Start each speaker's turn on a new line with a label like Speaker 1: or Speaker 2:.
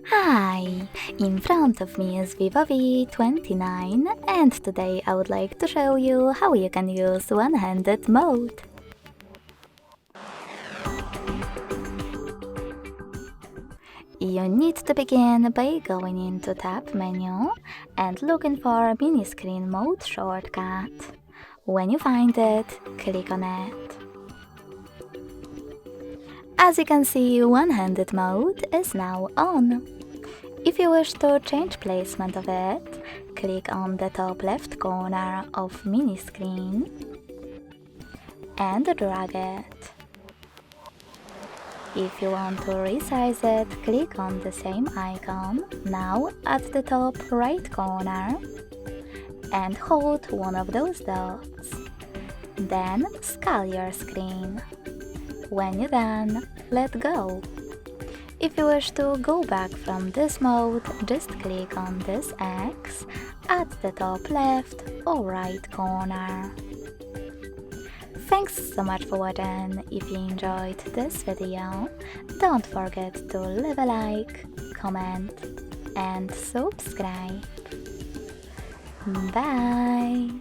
Speaker 1: Hi! In front of me is VIVO V29 and today I would like to show you how you can use one-handed mode. You need to begin by going into Tab menu and looking for Mini Screen Mode shortcut. When you find it, click on it. As you can see, one-handed mode is now on. If you wish to change placement of it, click on the top left corner of Mini Screen and drag it. If you want to resize it, click on the same icon, now at the top right corner, and hold one of those dots. Then scale your screen. When you're done, let go. If you wish to go back from this mode, just click on this X at the top left or right corner. Thanks so much for watching. If you enjoyed this video, don't forget to leave a like, comment and subscribe. Bye!